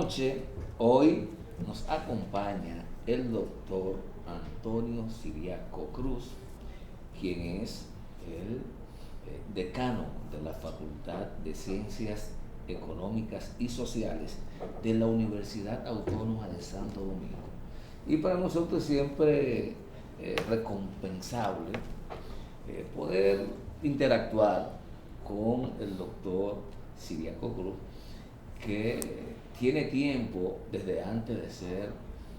noche, hoy nos acompaña el doctor Antonio Siriaco Cruz, quien es el decano de la Facultad de Ciencias Económicas y Sociales de la Universidad Autónoma de Santo Domingo. Y para nosotros siempre recompensable poder interactuar con el doctor Siriaco Cruz, que tiene tiempo desde antes de ser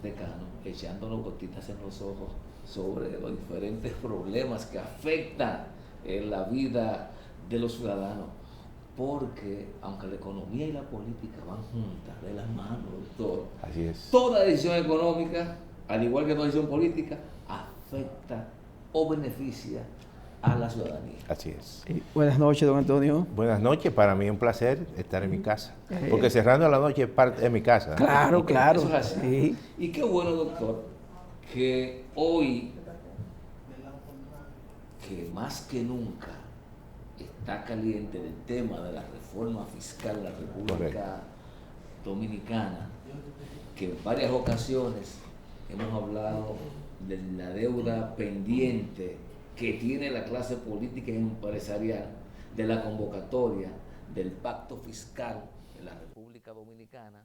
decano echándonos gotitas en los ojos sobre los diferentes problemas que afectan la vida de los ciudadanos, porque aunque la economía y la política van juntas de las manos, doctor, así es. Toda decisión económica, al igual que toda decisión política, afecta o beneficia a la ciudadanía. Así es. Buenas noches, don Antonio. Buenas noches, para mí es un placer estar en mi casa, porque cerrando la noche es parte de mi casa. Claro, Okay, claro. Eso es así. Sí. Y qué bueno, doctor, que hoy, que más que nunca está caliente el tema de la reforma fiscal de la República Dominicana, que en varias ocasiones hemos hablado de la deuda pendiente que tiene la clase política y empresarial, de la convocatoria del pacto fiscal de la República Dominicana,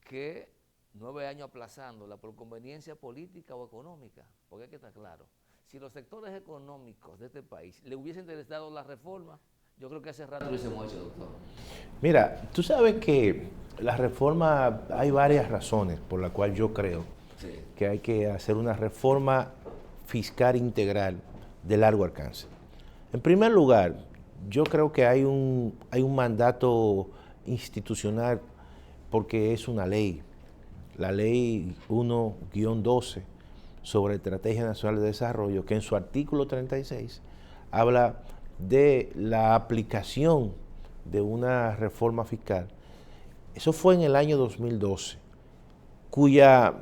que 9 años aplazándola por conveniencia política o económica, porque hay que estar claro, si los sectores económicos de este país le hubiesen interesado la reforma, yo creo que hace rato lo hubiésemos hecho, doctor. Mira, tú sabes que la reforma, hay varias razones por las cuales yo creo que hay que hacer una reforma fiscal integral de largo alcance. En primer lugar, yo creo que hay un mandato institucional porque es una ley, la ley 1-12 sobre Estrategia Nacional de Desarrollo, que en su artículo 36 habla de la aplicación de una reforma fiscal. Eso fue en el año 2012, cuya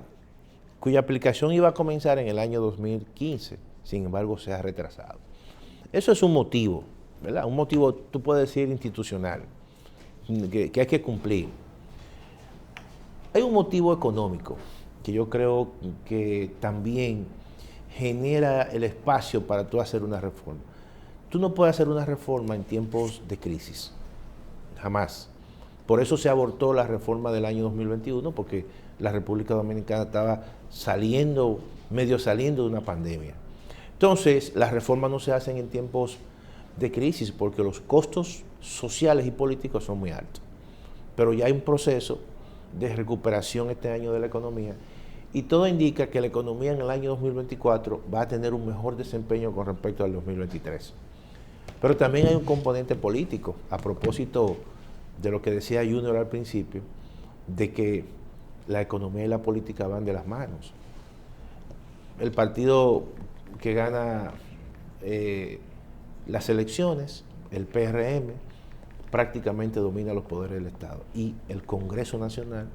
aplicación iba a comenzar en el año 2015, sin embargo se ha retrasado. Eso es un motivo, ¿verdad? Un motivo, tú puedes decir, institucional, que hay que cumplir. Hay un motivo económico que yo creo que también genera el espacio para tú hacer una reforma. Tú no puedes hacer una reforma en tiempos de crisis, jamás. Por eso se abortó la reforma del año 2021, porque la República Dominicana estaba medio saliendo de una pandemia. Entonces, las reformas no se hacen en tiempos de crisis porque los costos sociales y políticos son muy altos. Pero ya hay un proceso de recuperación este año de la economía y todo indica que la economía en el año 2024 va a tener un mejor desempeño con respecto al 2023. Pero también hay un componente político, a propósito de lo que decía Junior al principio, de que la economía y la política van de las manos. El partido que gana las elecciones, el PRM, prácticamente domina los poderes del Estado. Y el Congreso Nacional,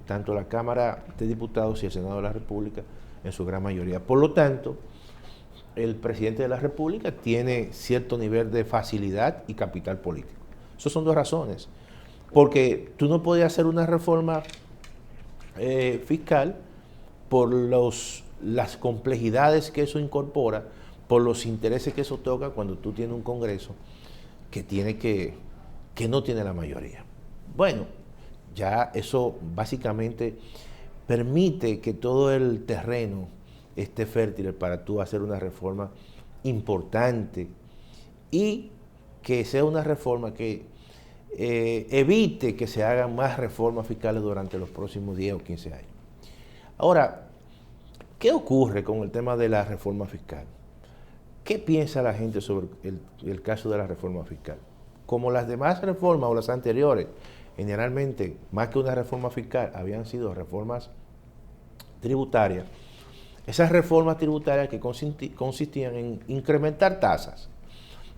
tanto la Cámara de Diputados y el Senado de la República, en su gran mayoría. Por lo tanto, el presidente de la República tiene cierto nivel de facilidad y capital político. Esas son dos razones. Porque tú no puedes hacer una reforma fiscal por las complejidades que eso incorpora, por los intereses que eso toca cuando tú tienes un Congreso que no tiene la mayoría. Bueno, ya eso básicamente permite que todo el terreno esté fértil para tú hacer una reforma importante y que sea una reforma que evite que se hagan más reformas fiscales durante los próximos 10 o 15 años. Ahora, ¿qué ocurre con el tema de la reforma fiscal? ¿Qué piensa la gente sobre el caso de la reforma fiscal? Como las demás reformas o las anteriores, generalmente, más que una reforma fiscal, habían sido reformas tributarias. Esas reformas tributarias que consistían en incrementar tasas,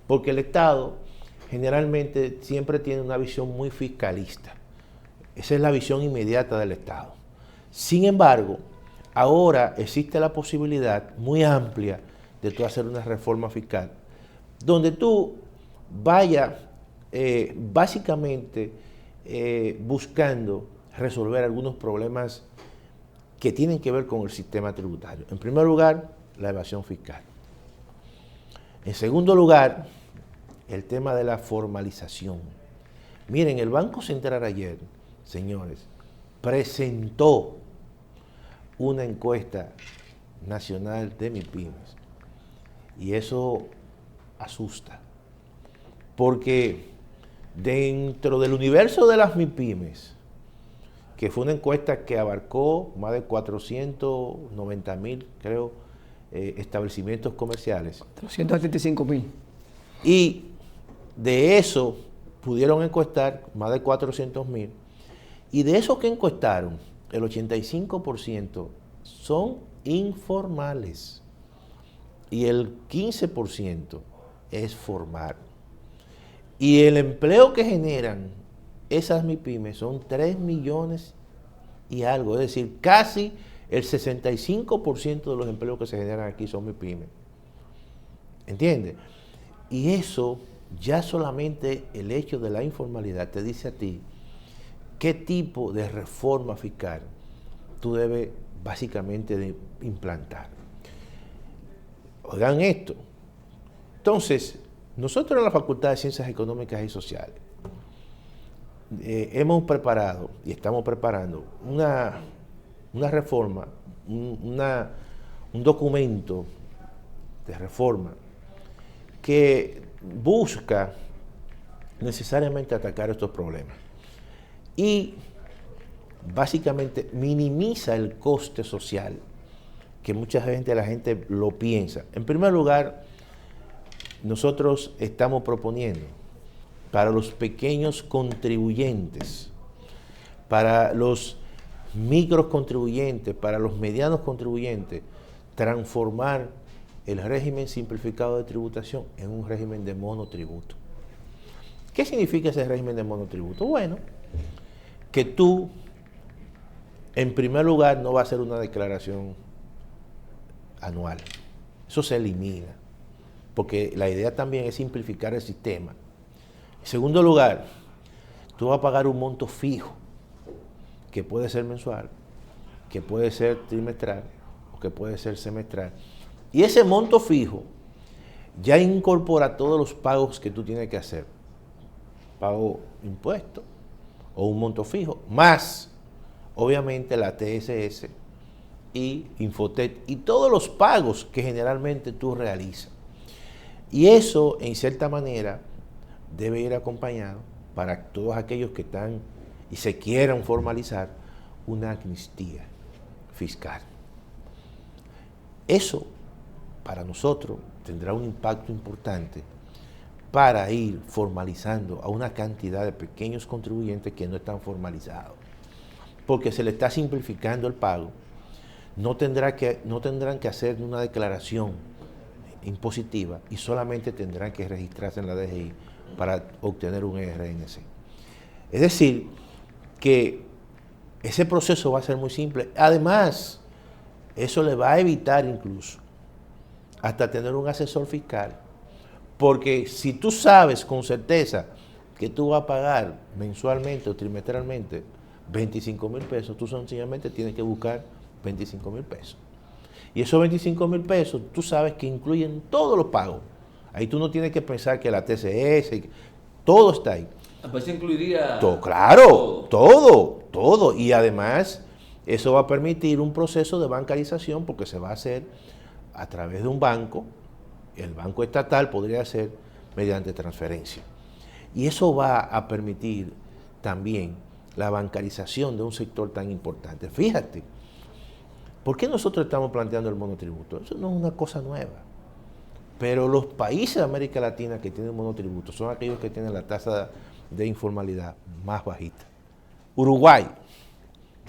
porque el Estado generalmente siempre tiene una visión muy fiscalista. Esa es la visión inmediata del Estado. Sin embargo, ahora existe la posibilidad muy amplia de tú hacer una reforma fiscal, donde tú vayas básicamente buscando resolver algunos problemas que tienen que ver con el sistema tributario. En primer lugar, la evasión fiscal. En segundo lugar, el tema de la formalización. Miren, el Banco Central ayer, señores, presentó una encuesta nacional de MIPYMES y eso asusta, porque dentro del universo de las MIPYMES, que fue una encuesta que abarcó más de 490,000, creo, establecimientos comerciales. 375,000. Y de eso pudieron encuestar más de 400,000. Y de esos que encuestaron, el 85% son informales. Y el 15% es formal. Y el empleo que generan esas MIPYMES son 3 millones y algo. Es decir, casi el 65% de los empleos que se generan aquí son MIPYMES. ¿Entiendes? Y eso, ya solamente el hecho de la informalidad te dice a ti qué tipo de reforma fiscal tú debes básicamente de implantar. Oigan esto. Entonces, nosotros en la Facultad de Ciencias Económicas y Sociales hemos preparado y estamos preparando una reforma, un documento de reforma que busca necesariamente atacar estos problemas y básicamente minimiza el coste social que mucha gente, la gente lo piensa. En primer lugar, nosotros estamos proponiendo para los pequeños contribuyentes, para los micros contribuyentes, para los medianos contribuyentes, transformar el régimen simplificado de tributación en un régimen de monotributo. ¿Qué significa ese régimen de monotributo? Bueno, que tú, en primer lugar, no vas a hacer una declaración anual. Eso se elimina, porque la idea también es simplificar el sistema. En segundo lugar, tú vas a pagar un monto fijo, que puede ser mensual, que puede ser trimestral o que puede ser semestral. Y ese monto fijo ya incorpora todos los pagos que tú tienes que hacer. Pago impuesto o un monto fijo, más obviamente la TSS y Infotet y todos los pagos que generalmente tú realizas. Y eso, en cierta manera, debe ir acompañado para todos aquellos que están y se quieran formalizar una amnistía fiscal. Eso, para nosotros, tendrá un impacto importante para ir formalizando a una cantidad de pequeños contribuyentes que no están formalizados, porque se le está simplificando el pago. No tendrán que hacer una declaración impositiva y solamente tendrán que registrarse en la DGI para obtener un RNC. Es decir, que ese proceso va a ser muy simple. Además, eso le va a evitar incluso hasta tener un asesor fiscal, porque si tú sabes con certeza que tú vas a pagar mensualmente o trimestralmente 25,000 pesos, tú sencillamente tienes que buscar 25,000 pesos. Y esos 25,000 pesos, tú sabes que incluyen todos los pagos. Ahí tú no tienes que pensar que la TCS, todo está ahí. Pues incluiría... Todo, claro, todo. Y además, eso va a permitir un proceso de bancarización porque se va a hacer a través de un banco. El banco estatal podría ser mediante transferencia. Y eso va a permitir también la bancarización de un sector tan importante. Fíjate, ¿por qué nosotros estamos planteando el monotributo? Eso no es una cosa nueva. Pero los países de América Latina que tienen monotributo son aquellos que tienen la tasa de informalidad más bajita. Uruguay,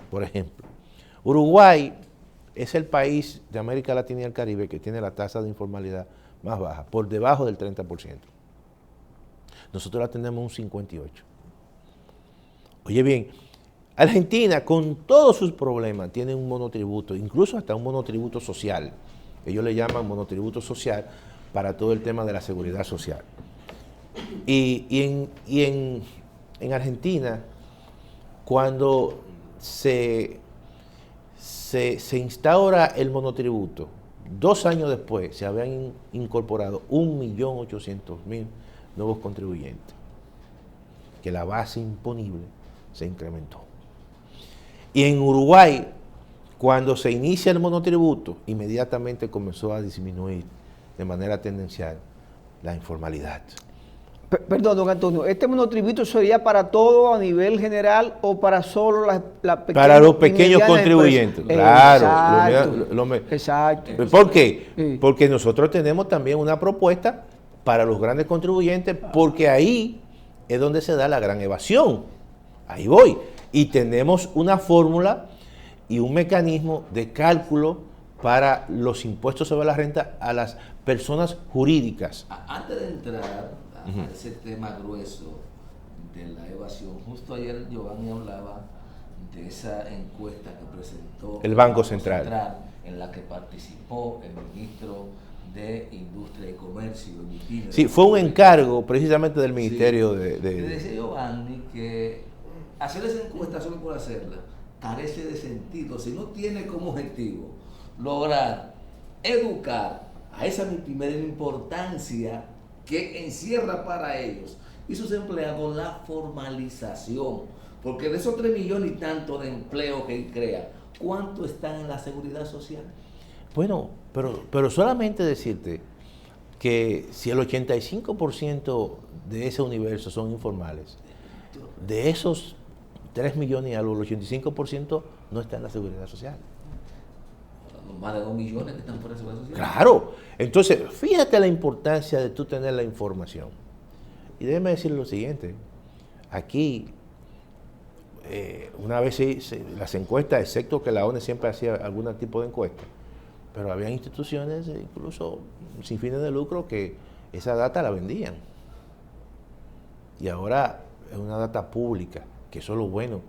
por ejemplo. Uruguay es el país de América Latina y el Caribe que tiene la tasa de informalidad más baja, por debajo del 30%. Nosotros la tenemos un 58%. Oye bien, Argentina, con todos sus problemas, tiene un monotributo, incluso hasta un monotributo social. Ellos le llaman monotributo social para todo el tema de la seguridad social. Y en Argentina, cuando se instaura el monotributo, 2 años después se habían incorporado 1.800.000 nuevos contribuyentes, que la base imponible se incrementó. Y en Uruguay, cuando se inicia el monotributo, inmediatamente comenzó a disminuir de manera tendencial la informalidad. Perdón, don Antonio, ¿este monotributo sería para todo a nivel general o para solo las pequeñas? Para los pequeños contribuyentes, claro. Exacto. ¿Por qué? Sí. Porque nosotros tenemos también una propuesta para los grandes contribuyentes, porque ahí es donde se da la gran evasión. Ahí voy. Y tenemos una fórmula y un mecanismo de cálculo para los impuestos sobre la renta a las personas jurídicas. Antes de entrar a ese tema grueso de la evasión, justo ayer Giovanni hablaba de esa encuesta que presentó el Banco Central, en la que participó el ministro de Industria y Comercio. Sí, fue un encargo precisamente del Ministerio de... Decía Giovanni que hacer esa encuesta solo por hacerla carece de sentido si no tiene como objetivo lograr educar a esa primera importancia que encierra para ellos y sus empleados la formalización, porque de esos 3 millones y tanto de empleos que él crea, ¿cuánto están en la seguridad social? Bueno, pero solamente decirte que si el 85% de ese universo son informales, de esos 3 millones y algo, el 85% no está en la seguridad social. Más de 2 millones que están por la seguridad social. Claro. Entonces, fíjate la importancia de tú tener la información. Y déjeme decir lo siguiente. Aquí, una vez las encuestas, excepto que la ONU siempre hacía algún tipo de encuesta, pero había instituciones, incluso sin fines de lucro, que esa data la vendían. Y ahora es una data pública, que eso es lo bueno,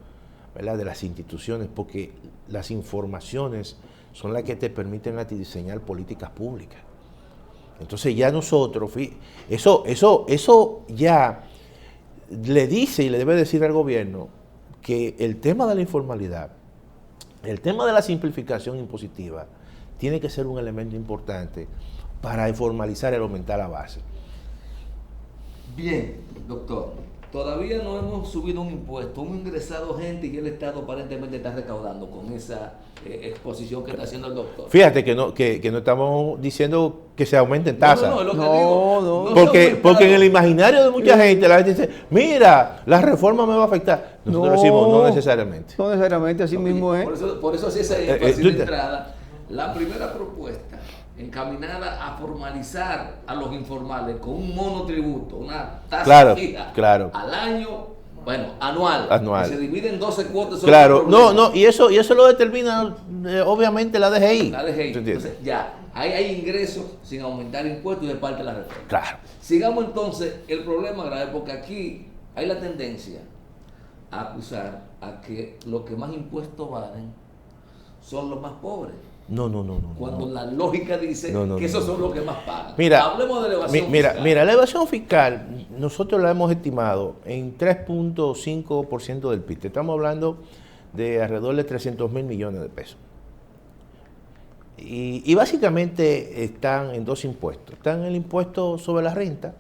¿verdad?, de las instituciones, porque las informaciones son las que te permiten a ti diseñar políticas públicas. Entonces ya nosotros, eso ya le dice y le debe decir al gobierno que el tema de la informalidad, el tema de la simplificación impositiva, tiene que ser un elemento importante para formalizar y aumentar la base. Bien, doctor. Todavía no hemos subido un impuesto, hemos ingresado gente y el Estado aparentemente está recaudando con esa exposición que está haciendo el doctor. Fíjate que no estamos diciendo que se aumenten tasas. No, es lo que digo. Porque en el imaginario de mucha gente, la gente dice, mira, la reforma me va a afectar. Nosotros decimos, no necesariamente. No necesariamente, así mismo es. Por eso sí esa énfasis de entrada. La primera propuesta encaminada a formalizar a los informales con un monotributo, una tasa fija al año, anual, que se divide en 12 cuotas. Claro, y eso lo determina obviamente la DGI. Entonces ya, ahí hay ingresos sin aumentar impuestos y de parte de la reforma. Claro. Sigamos entonces el problema grave, porque aquí hay la tendencia a acusar a que los que más impuestos valen son los más pobres. No. Cuando la lógica dice que esos son los que más pagan. Hablemos de la evasión fiscal. Mira, la evasión fiscal nosotros la hemos estimado en 3.5% del PIB. Estamos hablando de alrededor de 300.000 millones de pesos. Y básicamente están en 2 impuestos. Están el impuesto sobre la renta,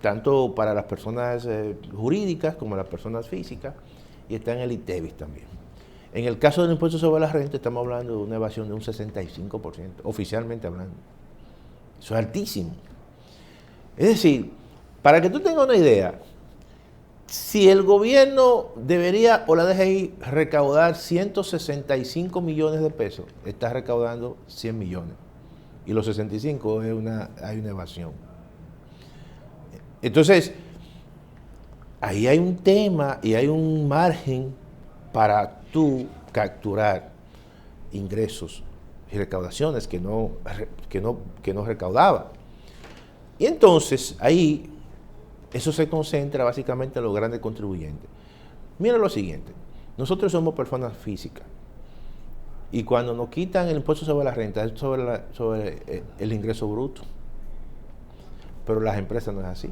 tanto para las personas jurídicas como las personas físicas, y está en el ITEVIS también. En el caso del impuesto sobre la renta estamos hablando de una evasión de un 65%, oficialmente hablando. Eso es altísimo. Es decir, para que tú tengas una idea, si el gobierno debería, o la DGI, recaudar 165 millones de pesos, está recaudando 100 millones. Y los 65 hay una evasión. Entonces, ahí hay un tema y hay un margen para tú capturar ingresos y recaudaciones que no recaudaba. Y entonces ahí eso se concentra básicamente en los grandes contribuyentes. Mira lo siguiente, nosotros somos personas físicas y cuando nos quitan el impuesto sobre la renta es sobre el ingreso bruto, pero las empresas no es así.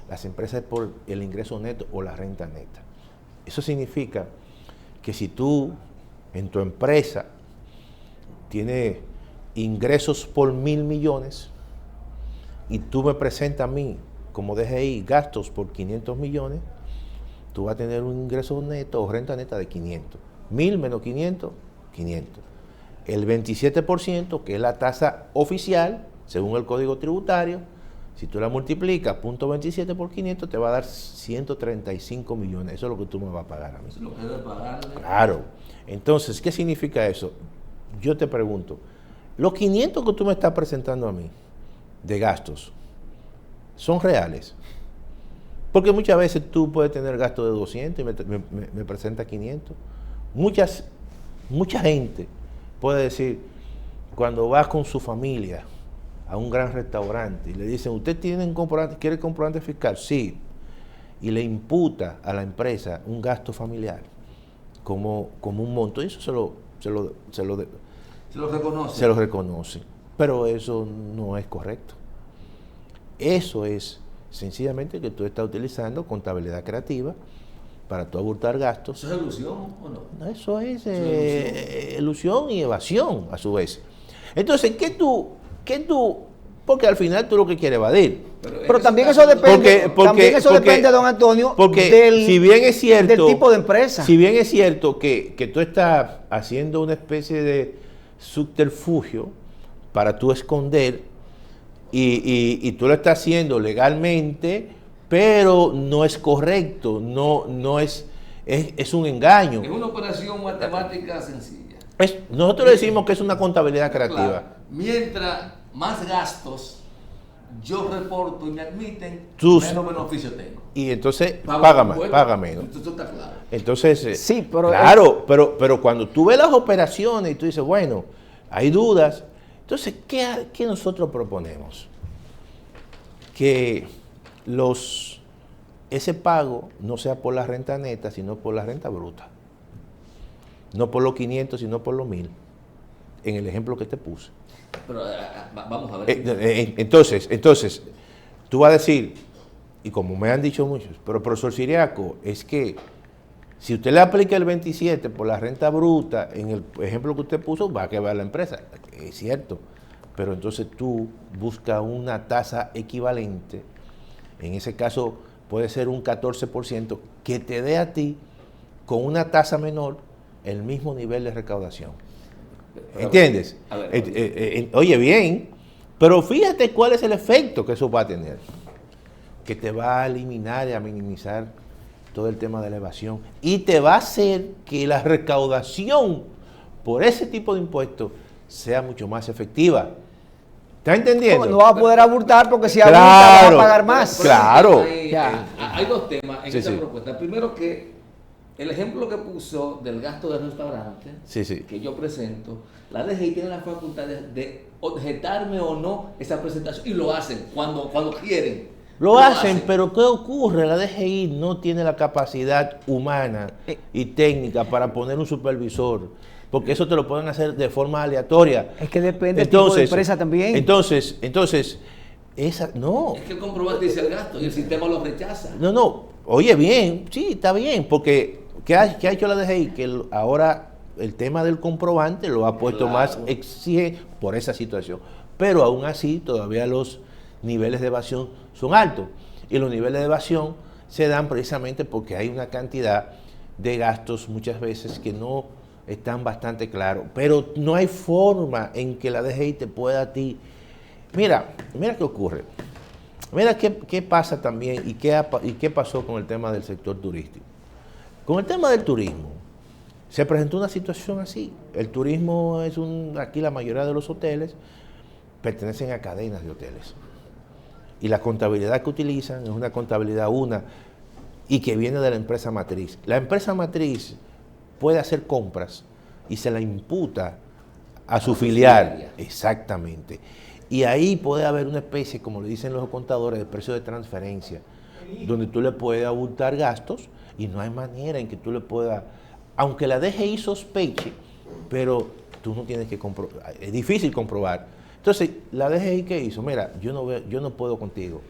Las empresas es por el ingreso neto o la renta neta. Eso significa que si tú en tu empresa tienes ingresos por 1.000 millones y tú me presentas a mí como DGI gastos por 500 millones, tú vas a tener un ingreso neto o renta neta de 500. 1.000 menos 500, 500. El 27%, que es la tasa oficial, según el Código Tributario, si tú la multiplicas, 0.27 por 500, te va a dar 135 millones. Eso es lo que tú me vas a pagar a mí. Eso es lo que debe pagarle. Claro. Entonces, ¿qué significa eso? Yo te pregunto, los 500 que tú me estás presentando a mí de gastos, ¿son reales? Porque muchas veces tú puedes tener gastos de 200 y me presenta 500. Mucha gente puede decir, cuando vas con su familia a un gran restaurante y le dicen, ¿usted quiere comprobante fiscal? Sí. Y le imputa a la empresa un gasto familiar como un monto. Y eso se lo reconoce. Pero eso no es correcto. Eso es sencillamente que tú estás utilizando contabilidad creativa para tú abultar gastos. ¿Eso es elusión o no? Eso es elusión y evasión a su vez. Entonces, ¿qué tú? Porque al final tú lo que quieres evadir. Pero también eso depende, depende, don Antonio, porque si bien es cierto, del tipo de empresa. Si bien es cierto que tú estás haciendo una especie de subterfugio para tú esconder y tú lo estás haciendo legalmente, pero no es correcto, no es un engaño. Es una operación matemática sencilla. Nosotros decimos que es una contabilidad creativa. Claro. Mientras más gastos yo reporto y me admiten, menos beneficio tengo. Y entonces paga menos. Esto está claro. Entonces, sí, pero claro, pero cuando tú ves las operaciones y tú dices, bueno, hay dudas, entonces, ¿qué nosotros proponemos? Que ese pago no sea por la renta neta, sino por la renta bruta. No por los 500, sino por los 1.000. En el ejemplo que te puse. Pero vamos a ver. Entonces, tú vas a decir, y como me han dicho muchos, pero profesor Ciriaco, es que si usted le aplica el 27 por la renta bruta, en el ejemplo que usted puso, va a quebrar la empresa. Es cierto. Pero entonces tú buscas una tasa equivalente, en ese caso puede ser un 14%, que te dé a ti, con una tasa menor, el mismo nivel de recaudación. ¿Entiendes? A ver. Oye, bien, pero fíjate cuál es el efecto que eso va a tener. Que te va a eliminar y a minimizar todo el tema de la evasión. Y te va a hacer que la recaudación por ese tipo de impuestos sea mucho más efectiva. ¿Está entendiendo? No va a poder abultar porque si abulta va a pagar más. Claro. Hay dos temas en esta propuesta. Primero que el ejemplo que puso del gasto del restaurante, que yo presento, la DGI tiene la facultad de objetarme o no esa presentación y lo hacen cuando quieren. Lo hacen, pero ¿qué ocurre? La DGI no tiene la capacidad humana y técnica para poner un supervisor, porque eso te lo pueden hacer de forma aleatoria. Es que depende del tipo de empresa también. Entonces, no. Es que el comprobante dice el gasto y el sistema lo rechaza. No. Oye, bien, sí, está bien, porque ¿qué ha hecho la DGI? Que ahora el tema del comprobante lo ha puesto más exigente por esa situación. Pero aún así, todavía los niveles de evasión son altos. Y los niveles de evasión se dan precisamente porque hay una cantidad de gastos muchas veces que no están bastante claros. Pero no hay forma en que la DGI te pueda a ti. Mira qué ocurre. Mira qué pasa también y qué pasó con el tema del sector turístico. Con el tema del turismo, se presentó una situación así. El turismo aquí la mayoría de los hoteles pertenecen a cadenas de hoteles. Y la contabilidad que utilizan es una contabilidad y que viene de la empresa matriz. La empresa matriz puede hacer compras y se la imputa a su filial. Exactamente. Y ahí puede haber una especie, como le dicen los contadores, de precio de transferencia, donde tú le puedes abultar gastos y no hay manera en que tú le puedas, aunque la DGI sospeche, pero tú no tienes que comprobar, es difícil comprobar. Entonces, la DGI, ¿qué hizo? Mira, yo no puedo contigo.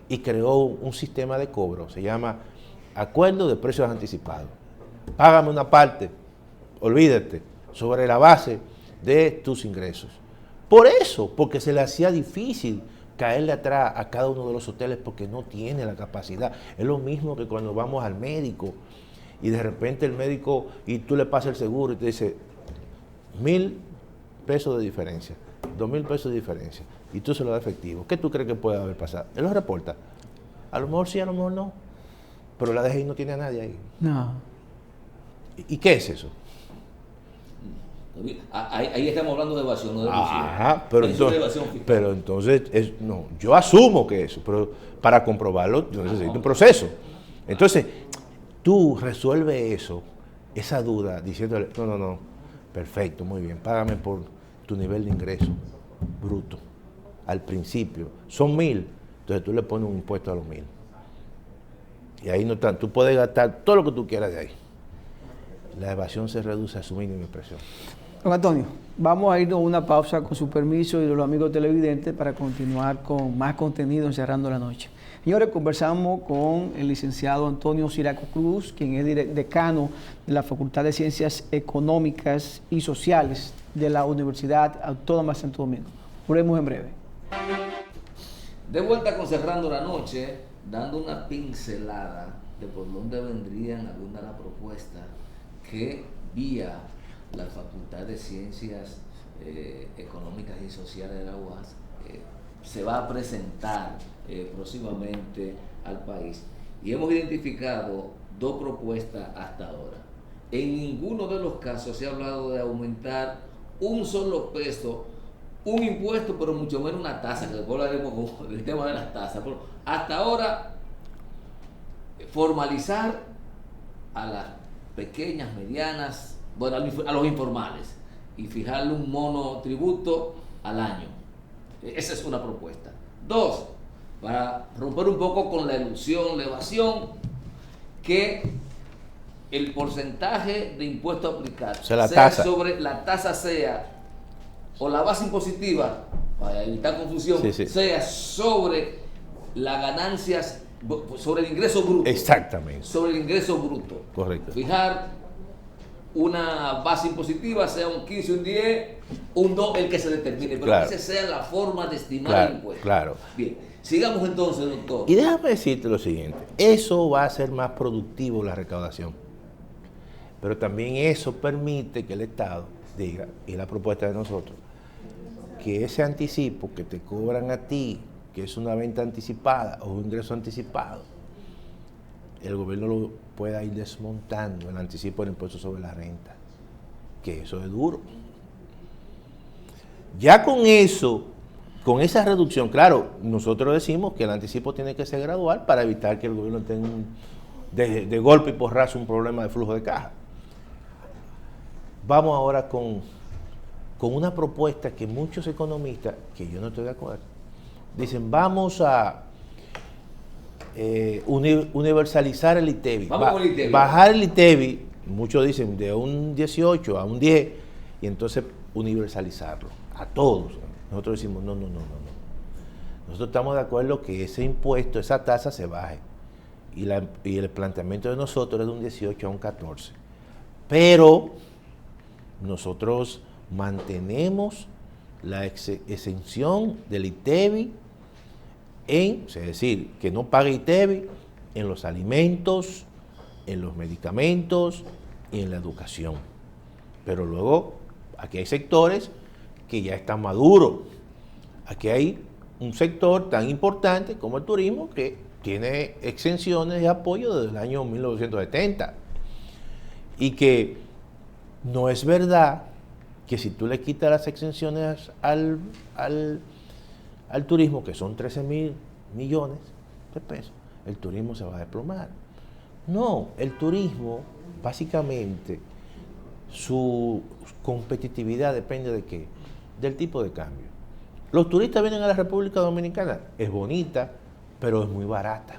Y creó un sistema de cobro, se llama Acuerdo de Precios Anticipados. págame una parte, olvídate, sobre la base de tus ingresos. Por eso, porque se le hacía difícil caerle atrás a cada uno de los hoteles porque no tiene la capacidad. Es lo mismo que cuando vamos al médico y de repente el médico, y tú le pasas el seguro y te dice 1,000 pesos de diferencia, 2,000 pesos de diferencia, y tú se lo das efectivo. ¿Qué tú crees que puede haber pasado? Él lo reporta. A lo mejor sí, a lo mejor no. Pero la DGI no tiene a nadie ahí. No. ¿Y qué es eso? Ahí estamos hablando de evasión, no de ilusión. Ajá, pero entonces no, yo asumo que eso, pero para comprobarlo yo necesito un proceso. Entonces, tú resuelves eso, esa duda, diciéndole, no, perfecto, muy bien, págame por tu nivel de ingreso bruto. Al principio, son 1,000, entonces tú le pones un impuesto a los 1,000. Y ahí no están, tú puedes gastar todo lo que tú quieras de ahí. La evasión se reduce a su mínima expresión. Don Antonio, vamos a ir a una pausa con su permiso y de los amigos televidentes para continuar con más contenido en Cerrando la Noche. Señores, conversamos con el licenciado Antonio Ciriaco Cruz, quien es decano de la Facultad de Ciencias Económicas y Sociales de la Universidad Autónoma de Santo Domingo. Volvemos en breve. De vuelta con Cerrando la Noche, dando una pincelada de por dónde vendrían algunas de las propuestas que vía la Facultad de Ciencias Económicas y Sociales de la UAS se va a presentar próximamente al país. Y hemos identificado 2 propuestas hasta ahora. En ninguno de los casos se ha hablado de aumentar un solo peso, un impuesto, pero mucho menos una tasa, que después hablaremos del tema de las tasas. Pero hasta ahora, formalizar a las pequeñas, medianas, bueno, a los informales, y fijarle un monotributo al año. Esa es una propuesta. 2, para romper un poco con la ilusión, la evasión, que el porcentaje de impuesto a aplicar sobre la tasa sea, o la base impositiva, para evitar confusión, sea sobre las ganancias, sobre el ingreso bruto. Exactamente. Sobre el ingreso bruto. Correcto. Fijar una base impositiva, sea un 15, un 10, un 2, el que se determine, pero que esa sea la forma de estimar el impuesto. Claro. Bien, sigamos entonces, doctor. Y déjame decirte lo siguiente, eso va a ser más productivo la recaudación, pero también eso permite que el Estado diga, y la propuesta de nosotros, que ese anticipo que te cobran a ti, que es una venta anticipada o un ingreso anticipado, el gobierno lo pueda ir desmontando el anticipo del impuesto sobre la renta, que eso es duro. Ya con eso, con esa reducción, claro, nosotros decimos que el anticipo tiene que ser gradual para evitar que el gobierno tenga de golpe y porrazo un problema de flujo de caja. Vamos ahora con una propuesta que muchos economistas, que yo no estoy de acuerdo, dicen vamos a universalizar el ITEVI, bajar el ITEVI, muchos dicen de un 18 a un 10, y entonces universalizarlo a todos. Nosotros decimos no. Nosotros estamos de acuerdo que ese impuesto, esa tasa se baje, y el planteamiento de nosotros es de un 18 a un 14. Pero nosotros mantenemos la exención del ITEVI es decir, que no pague ITEVI en los alimentos, en los medicamentos y en la educación. Pero luego, aquí hay sectores que ya están maduros. Aquí hay un sector tan importante como el turismo que tiene exenciones de apoyo desde el año 1970. Y que no es verdad que si tú le quitas las exenciones al turismo, que son 13,000 millones de pesos, el turismo se va a desplomar. No, el turismo, básicamente, su competitividad depende de ¿qué? Del tipo de cambio. Los turistas vienen a la República Dominicana, es bonita, pero es muy barata.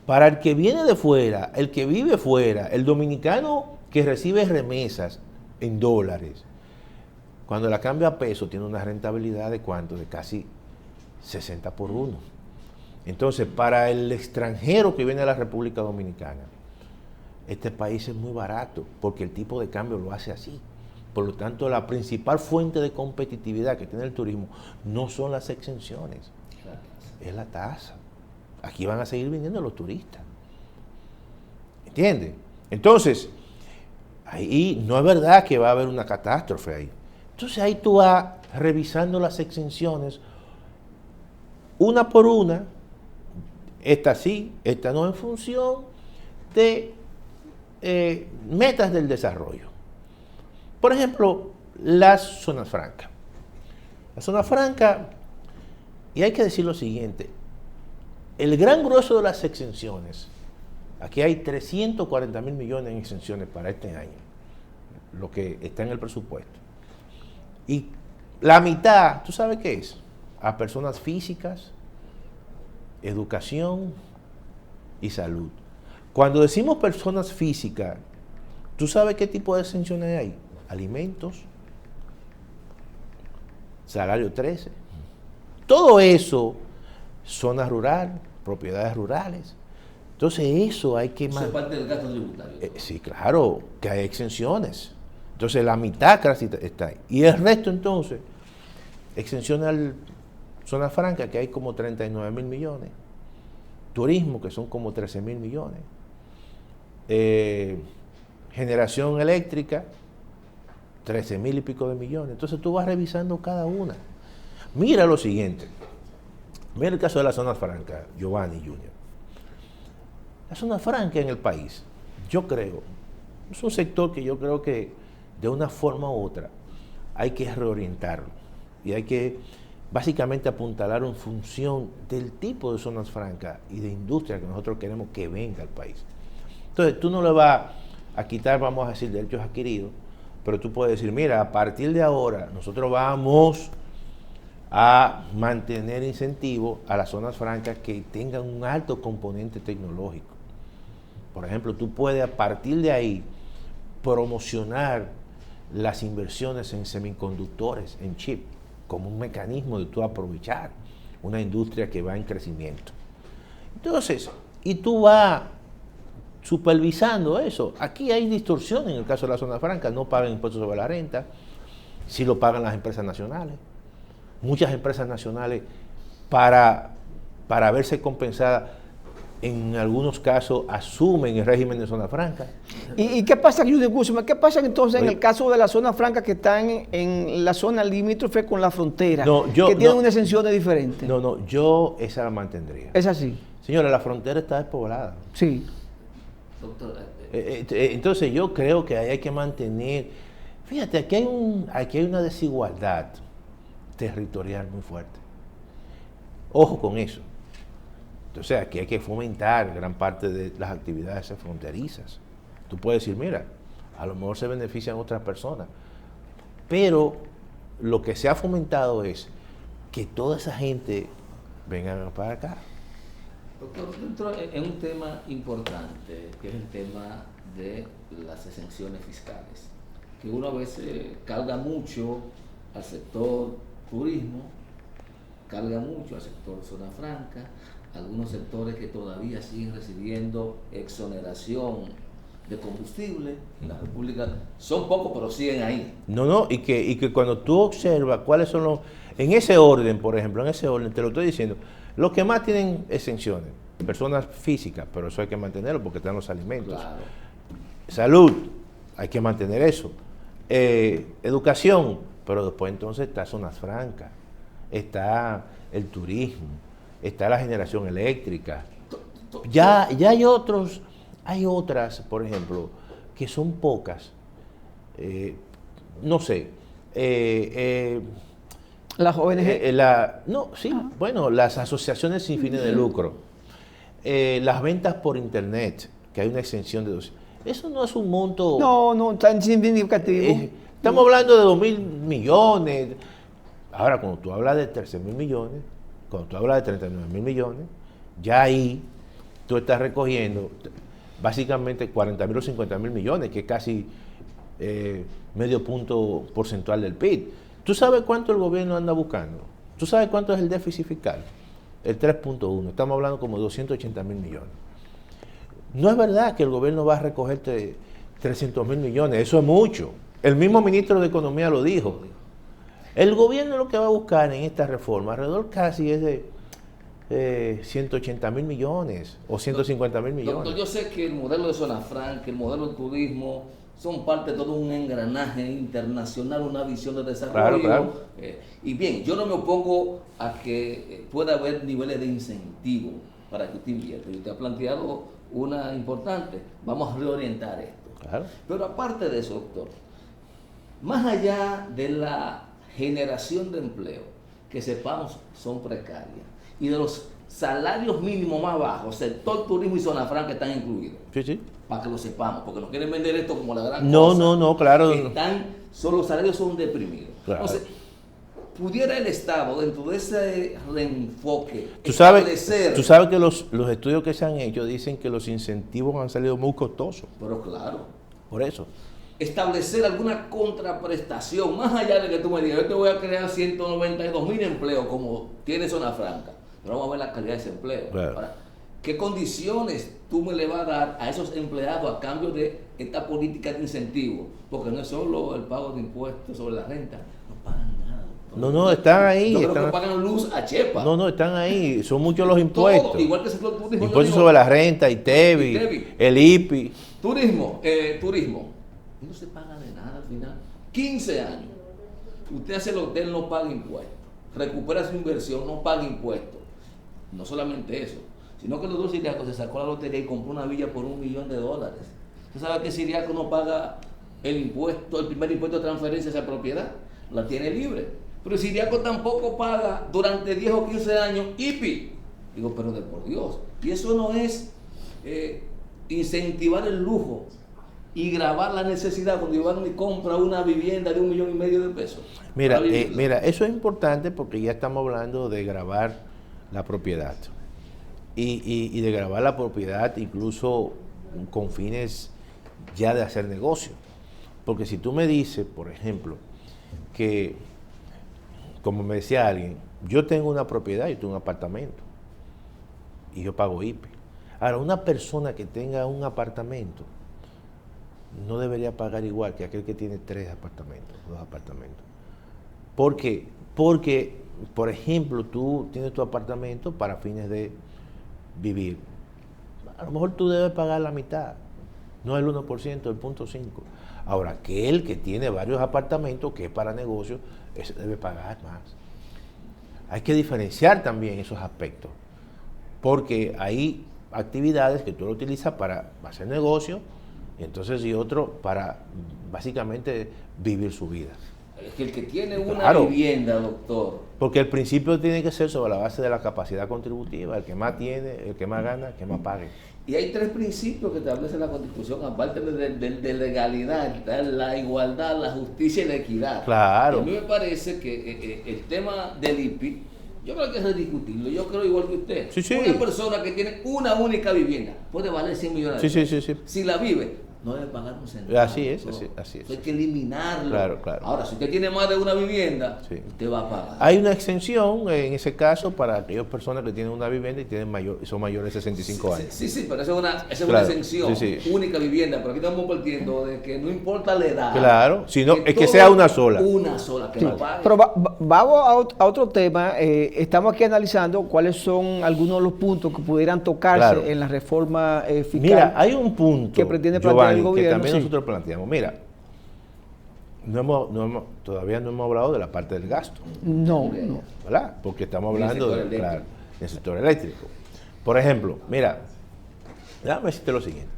Para el que viene de fuera, el que vive fuera, el dominicano que recibe remesas en dólares, cuando la cambia a peso, tiene una rentabilidad de ¿cuánto? De casi 60 por 1. Entonces, para el extranjero que viene a la República Dominicana, este país es muy barato porque el tipo de cambio lo hace así. Por lo tanto, la principal fuente de competitividad que tiene el turismo no son las exenciones, es la tasa. Aquí van a seguir viniendo los turistas. ¿Entiendes? Entonces, ahí no es verdad que va a haber una catástrofe ahí. Entonces ahí tú vas revisando las exenciones una por una, esta sí, esta no, en función de metas del desarrollo. Por ejemplo, las zonas francas. La zona franca, y hay que decir lo siguiente, el gran grueso de las exenciones, aquí hay 340.000 millones en exenciones para este año, lo que está en el presupuesto. Y la mitad, ¿tú sabes qué es? A personas físicas, educación y salud. Cuando decimos personas físicas, ¿tú sabes qué tipo de exenciones hay? Alimentos, salario 13. Todo eso, zona rural, propiedades rurales. Entonces eso hay que... Eso es parte del gasto tributario. Sí, claro, que hay exenciones. Entonces la mitad casi está ahí. Y el resto entonces, exenciones al zona franca, que hay como 39.000 millones. Turismo, que son como 13.000 millones. Generación eléctrica, 13.000 y pico de millones. Entonces tú vas revisando cada una. Mira lo siguiente. Mira el caso de la zona franca, Giovanni Junior. La zona franca en el país, yo creo, es un sector que yo creo que de una forma u otra hay que reorientarlo y hay que básicamente apuntalarlo en función del tipo de zonas francas y de industria que nosotros queremos que venga al país. Entonces tú no le vas a quitar, vamos a decir, derechos adquiridos, pero tú puedes decir, mira, a partir de ahora nosotros vamos a mantener incentivos a las zonas francas que tengan un alto componente tecnológico. Por ejemplo, tú puedes a partir de ahí promocionar las inversiones en semiconductores, en chip, como un mecanismo de tú aprovechar una industria que va en crecimiento. Entonces, y tú vas supervisando eso. Aquí hay distorsión en el caso de la zona franca, no pagan impuestos sobre la renta, sí lo pagan las empresas nacionales. Muchas empresas nacionales para verse compensadas, en algunos casos asumen el régimen de zona franca. ¿Y qué pasa, qué pasa entonces en el caso de las zonas francas que están en la zona limítrofe con la frontera, que tienen unas exenciones diferentes? No, yo esa la mantendría. ¿Es así? Señora, la frontera está despoblada. Sí. Doctor, entonces yo creo que hay que mantener, fíjate, aquí hay una desigualdad territorial muy fuerte. Ojo con eso. Entonces aquí hay que fomentar gran parte de las actividades fronterizas. Tú puedes decir, mira, a lo mejor se benefician otras personas, pero lo que se ha fomentado es que toda esa gente venga para acá. Doctor, dentro en un tema importante, que es el tema de las exenciones fiscales, que uno a veces carga mucho al sector turismo, carga mucho al sector zona franca, algunos sectores que todavía siguen recibiendo exoneración de combustible en la República, son pocos pero siguen ahí. No, y que cuando tú observas cuáles son los, en ese orden, por ejemplo, en ese orden, te lo estoy diciendo, los que más tienen exenciones, personas físicas, pero eso hay que mantenerlo porque están los alimentos. Claro. Salud, hay que mantener eso. Educación, pero después entonces está zonas francas, está el turismo, está la generación eléctrica. Ya hay otras, por ejemplo, que son pocas. No sé. ¿Las ONG? Bueno, las asociaciones sin fines de lucro. Las ventas por internet, que hay una exención de 12. Eso no es un monto... No, tan significativo. Estamos hablando de 2.000 millones. Ahora, cuando tú hablas de 13.000 millones, cuando tú hablas de 39.000 millones, ya ahí tú estás recogiendo básicamente 40.000 o 50.000 millones, que es casi medio punto porcentual del PIB. ¿Tú sabes cuánto el gobierno anda buscando? ¿Tú sabes cuánto es el déficit fiscal? El 3.1. Estamos hablando como de 280.000 millones. No es verdad que el gobierno va a recoger 300.000 millones, eso es mucho. El mismo ministro de Economía lo dijo. El gobierno lo que va a buscar en esta reforma, alrededor casi es de 180.000 millones o 150.000 millones. Doctor, yo sé que el modelo de zona franca, el modelo de turismo, son parte de todo un engranaje internacional, una visión de desarrollo. Claro. Y bien, yo no me opongo a que pueda haber niveles de incentivo para que usted invierta. Y usted ha planteado una importante. Vamos a reorientar esto. Claro. Pero aparte de eso, doctor, más allá de la generación de empleo, que sepamos son precarias, y de los salarios mínimos más bajos, sector turismo y zona franca están incluidos. Sí. Para que lo sepamos, porque nos quieren vender esto como la gran No, cosa. no, claro. Los salarios son deprimidos. Claro. Entonces, pudiera el Estado, dentro de ese reenfoque, Tú sabes que los estudios que se han hecho dicen que los incentivos han salido muy costosos. Pero claro. Por eso. Establecer alguna contraprestación, más allá de que tú me digas, yo te voy a crear 192.000 empleos como tiene zona franca, pero vamos a ver la calidad de ese empleo. Claro. Ahora, ¿qué condiciones tú me le vas a dar a esos empleados a cambio de esta política de incentivos? Porque no es solo el pago de impuestos sobre la renta, no pagan nada. No, están ahí. Yo creo que pagan luz a chepa. No, están ahí. Son muchos los impuestos. Todo, igual que el sector turismo. Impuestos sobre la renta, ITEVI, el IPI. Turismo. Y no se paga de nada al final. 15 años. Usted hace el hotel, no paga impuestos. Recupera su inversión, no paga impuestos. No solamente eso, sino que el doctor Ciriaco se sacó la lotería y compró una villa por $1 millón. ¿Usted sabe que Ciriaco no paga el primer impuesto de transferencia a esa propiedad? La tiene libre. Pero Ciriaco tampoco paga durante 10 o 15 años IPI. Digo, pero de por Dios. Y eso no es incentivar el lujo y grabar la necesidad cuando Iván me compra una vivienda de $1,5 millones de pesos. Mira, eso es importante porque ya estamos hablando de grabar la propiedad y de grabar la propiedad incluso con fines ya de hacer negocio. Porque si tú me dices, por ejemplo, que, como me decía alguien, yo tengo una propiedad, yo tengo un apartamento y yo pago IPI. Ahora, una persona que tenga un apartamento no debería pagar igual que aquel que tiene 2 apartamentos. ¿Por qué? Porque, por ejemplo, tú tienes tu apartamento para fines de vivir. A lo mejor tú debes pagar la mitad, no el 1%, el 0.5%. Ahora, que el que tiene varios apartamentos, que es para negocio, ese debe pagar más. Hay que diferenciar también esos aspectos, porque hay actividades que tú lo utilizas para hacer negocio, y entonces otro para básicamente vivir su vida. Es que el que tiene una vivienda, doctor. Porque el principio tiene que ser sobre la base de la capacidad contributiva, el que más tiene, el que más gana, el que más pague. Y hay 3 principios que establece la Constitución, aparte de legalidad, la igualdad, la justicia y la equidad. Claro. Y a mí me parece que el tema del IPI, yo creo que es rediscutirlo. Yo creo igual que usted. Sí. Una persona que tiene una única vivienda puede valer 100 millones de pesos. Sí. Si la vive, no debe pagar un centavo. Así es. Hay que eliminarlo. Claro. Ahora, si usted tiene más de una vivienda, usted va a pagar. Hay una exención en ese caso para aquellas personas que tienen una vivienda y son mayores de 65 años. Sí, pero esa es una exención. Única vivienda, pero aquí estamos partiendo de que no importa la edad. Claro, sino es que sea una sola. Una sola, que no pague. Pero vamos a otro tema. Estamos aquí analizando cuáles son algunos de los puntos que pudieran tocarse en la reforma fiscal. Mira, hay un punto que pretende plantear el gobierno, que también nosotros planteamos. Mira, todavía no hemos hablado de la parte del gasto. No. ¿Verdad? Porque estamos hablando del sector eléctrico. Por ejemplo, mira, déjame decirte lo siguiente.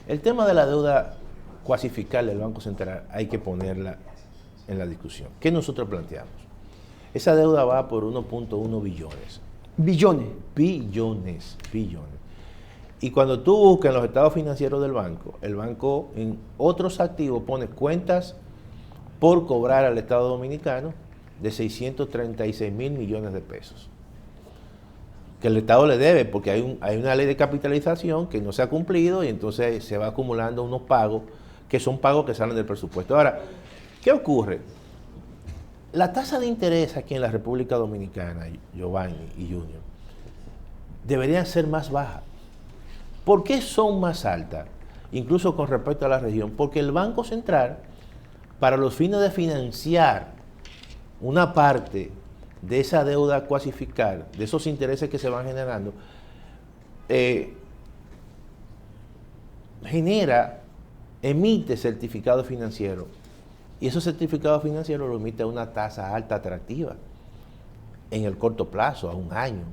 El tema de la deuda cuasi fiscal del Banco Central hay que ponerla en la discusión. ¿Qué nosotros planteamos? Esa deuda va por 1.1 billones. Billones. Y cuando tú buscas en los estados financieros del banco, el banco en otros activos pone cuentas por cobrar al Estado Dominicano de 636.000 millones de pesos. Que el Estado le debe, porque hay una ley de capitalización que no se ha cumplido y entonces se va acumulando unos pagos que son pagos que salen del presupuesto. Ahora, ¿qué ocurre? La tasa de interés aquí en la República Dominicana, Giovanni y Junior, deberían ser más bajas. ¿Por qué son más altas? Incluso con respecto a la región. Porque el Banco Central, para los fines de financiar una parte de esa deuda cuasificar, de esos intereses que se van generando, emite certificados financieros. Y esos certificados financieros los emite a una tasa alta atractiva en el corto plazo, a un año.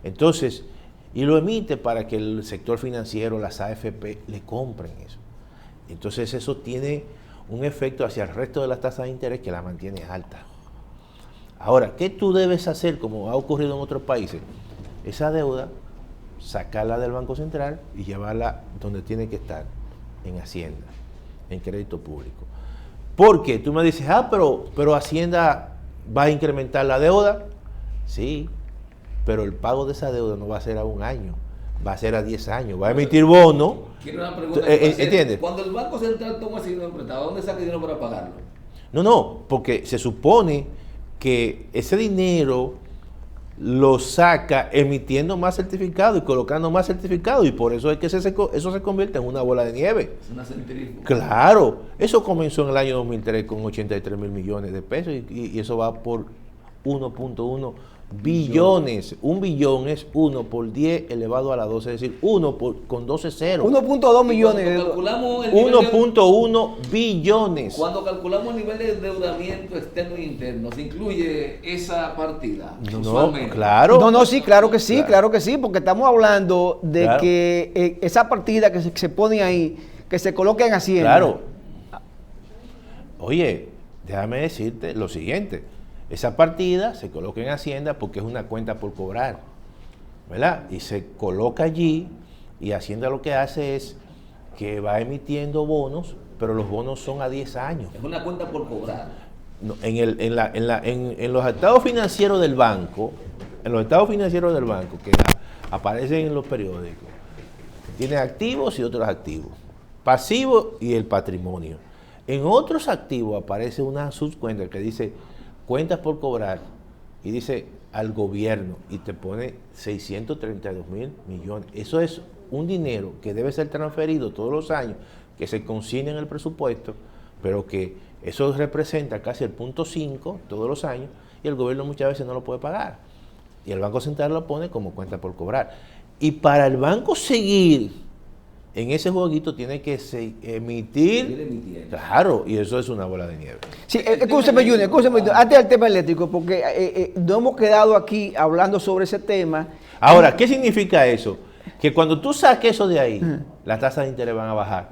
Entonces, y lo emite para que el sector financiero, las AFP, le compren eso. Entonces eso tiene un efecto hacia el resto de las tasas de interés que la mantiene alta. Ahora, ¿qué tú debes hacer, como ha ocurrido en otros países? Esa deuda, sacarla del Banco Central y llevarla donde tiene que estar, en Hacienda, en crédito público. Porque tú me dices, pero Hacienda va a incrementar la deuda. Sí, pero el pago de esa deuda no va a ser a un año, va a ser a 10 años, va a emitir bono. Quiero una pregunta. ¿Entiendes? Cuando el Banco Central toma ese dinero prestado, ¿dónde saca el dinero para pagarlo? No, porque se supone que ese dinero lo saca emitiendo más certificados y colocando más certificados, y por eso es que eso se convierte en una bola de nieve. Es una centrifuga. Claro, eso comenzó en el año 2003 con 83 mil millones de pesos y eso va por 1.1 billones. Un billón es 1 por 10 elevado a la 12, es decir, 1 con 12 ceros. 1.2 millones. 1.1 billones. Cuando calculamos el nivel de endeudamiento externo e interno, ¿se incluye esa partida? No, claro. No, sí, claro que sí, claro que sí, porque estamos hablando de que esa partida que se pone ahí, que se coloca en Hacienda. Claro. Oye, déjame decirte lo siguiente. Esa partida se coloca en Hacienda porque es una cuenta por cobrar, ¿verdad? Y se coloca allí y Hacienda lo que hace es que va emitiendo bonos, pero los bonos son a 10 años. Es una cuenta por cobrar. No, en los estados financieros del banco, que aparecen en los periódicos, tiene activos y otros activos, pasivos y el patrimonio. En otros activos aparece una subcuenta que dice cuentas por cobrar y dice al gobierno y te pone 632 mil millones. Eso es un dinero que debe ser transferido todos los años, que se consigna en el presupuesto, pero que eso representa casi el 0.5 todos los años y el gobierno muchas veces no lo puede pagar. Y el Banco Central lo pone como cuenta por cobrar. Y para el banco seguir en ese jueguito tiene que emitir. Claro, y eso es una bola de nieve. Sí, escúchame, Junior, antes del tema eléctrico, porque no hemos quedado aquí hablando sobre ese tema. Ahora, ¿qué significa eso? Que cuando tú saques eso de ahí, las tasas de interés van a bajar.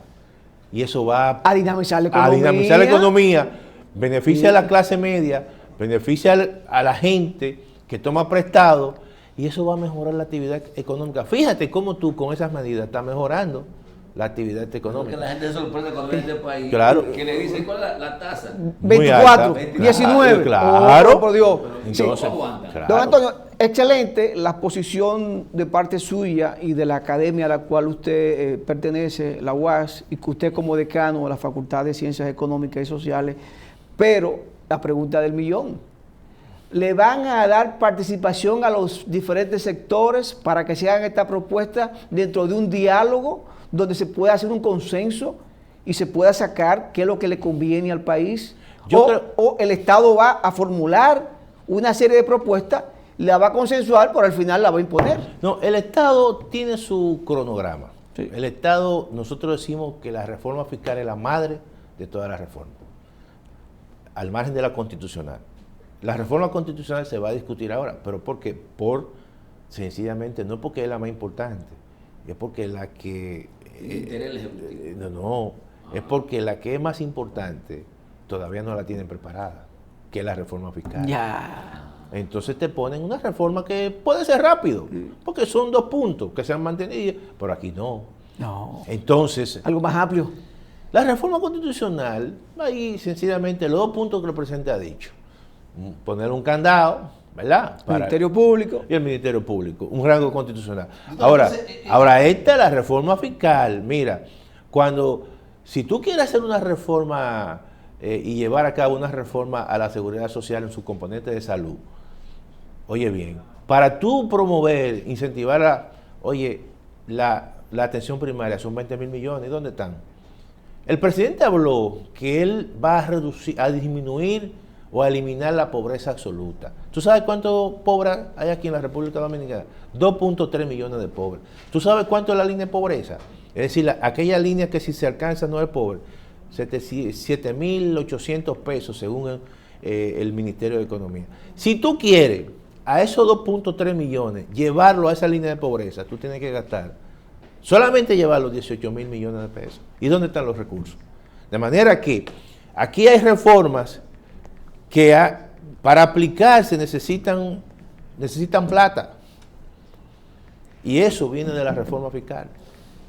Y eso va a dinamizar la economía. Beneficia a la clase media, beneficia a la gente que toma prestado. Y eso va a mejorar la actividad económica. Fíjate cómo tú con esas medidas estás mejorando la actividad económica. Porque la gente se sorprende cuando viene de este país. Claro. Que le dicen, ¿cuál es la tasa? 24, 19. Claro. Por Dios. Entonces, claro. Don Antonio, excelente la posición de parte suya y de la academia a la cual usted pertenece, la UAS, y que usted como decano de la Facultad de Ciencias Económicas y Sociales. Pero la pregunta del millón. ¿Le van a dar participación a los diferentes sectores para que se hagan esta propuesta dentro de un diálogo donde se pueda hacer un consenso y se pueda sacar qué es lo que le conviene al país? O el Estado va a formular una serie de propuestas, la va a consensuar, pero al final la va a imponer. No, el Estado tiene su cronograma. Sí. El Estado, nosotros decimos que la reforma fiscal es la madre de todas las reformas, al margen de la constitucional. La reforma constitucional se va a discutir ahora, pero ¿por qué? Sencillamente, no porque es la más importante, es porque la que... es porque la que es más importante todavía no la tienen preparada, que es la reforma fiscal. Ya. Entonces te ponen una reforma que puede ser rápido, porque son 2 puntos que se han mantenido, pero aquí no. No. Entonces... algo más amplio. La reforma constitucional, ahí sencillamente los 2 puntos que el presidente ha dicho. Poner un candado, ¿verdad? Para Ministerio Público. Y el Ministerio Público, un rango constitucional. Ahora esta es la reforma fiscal. Mira, si tú quieres hacer una reforma y llevar a cabo una reforma a la seguridad social en su componente de salud, oye bien, para tú promover, incentivar la la atención primaria son 20.000 millones. ¿Y dónde están? El presidente habló que él va a reducir, a disminuir o a eliminar la pobreza absoluta. ¿Tú sabes cuánto pobres hay aquí en la República Dominicana? 2.3 millones de pobres. ¿Tú sabes cuánto es la línea de pobreza? Es decir, aquella línea que si se alcanza no es pobre. 7.800 pesos según el Ministerio de Economía. Si tú quieres a esos 2.3 millones llevarlo a esa línea de pobreza, tú tienes que gastar, solamente llevar los 18.000 millones de pesos. ¿Y dónde están los recursos? De manera que aquí hay reformas que para aplicarse necesitan plata. Y eso viene de la reforma fiscal.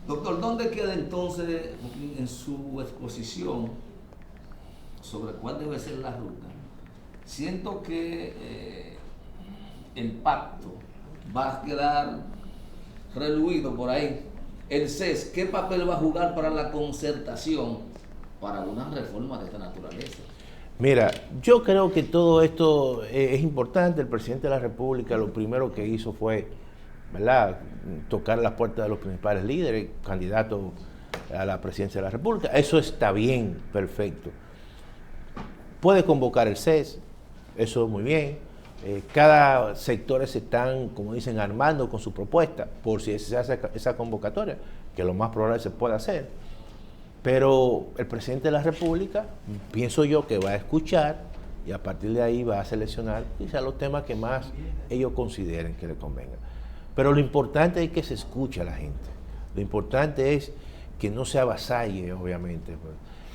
Doctor, ¿dónde queda entonces en su exposición sobre cuál debe ser la ruta? Siento que el pacto va a quedar reluido por ahí. El CES, ¿qué papel va a jugar para la concertación para una reforma de esta naturaleza? Mira, yo creo que todo esto es importante. El presidente de la República lo primero que hizo fue, ¿verdad?, tocar las puertas de los principales líderes, candidatos a la presidencia de la República. Eso está bien, perfecto. Puede convocar el CES, eso muy bien. Cada sector se están, como dicen, armando con su propuesta, por si se hace esa convocatoria, que lo más probable se pueda hacer. Pero el presidente de la República, pienso yo que va a escuchar y a partir de ahí va a seleccionar quizás los temas que más ellos consideren que le convengan. Pero lo importante es que se escuche a la gente. Lo importante es que no se avasalle, obviamente.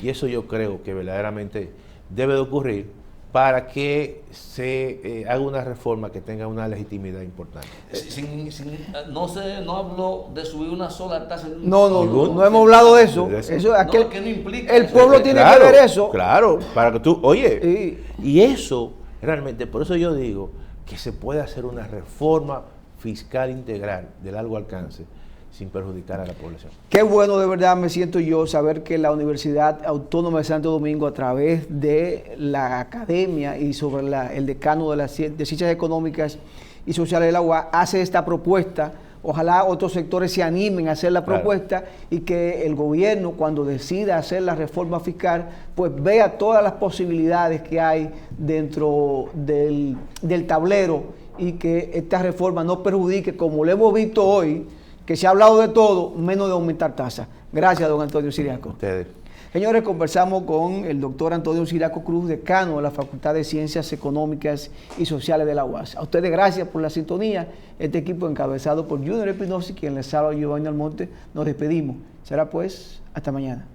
Y eso yo creo que verdaderamente debe de ocurrir para que se haga una reforma que tenga una legitimidad importante. No habló de subir una sola tasa. No hemos hablado de eso. Eso que no implica el pueblo eso. tiene que ver eso. Claro, para que tú, oye, y eso realmente, por eso yo digo que se puede hacer una reforma fiscal integral de largo alcance sin perjudicar a la población. Qué bueno, de verdad me siento yo saber que la Universidad Autónoma de Santo Domingo, a través de la academia y sobre el decano de Ciencias Económicas y Sociales de la UAS, hace esta propuesta. Ojalá otros sectores se animen a hacer la propuesta, claro, y que el gobierno, cuando decida hacer la reforma fiscal, pues vea todas las posibilidades que hay dentro del tablero y que esta reforma no perjudique, como lo hemos visto hoy, que se ha hablado de todo, menos de aumentar tasas. Gracias, don Antonio Ciriaco. Ustedes. Señores, conversamos con el doctor Antonio Ciriaco Cruz, decano de la Facultad de Ciencias Económicas y Sociales de la UAS. A ustedes gracias por la sintonía. Este equipo encabezado por Junior Espinosa, quien les habla, Giovanni Almonte, nos despedimos. Será pues, hasta mañana.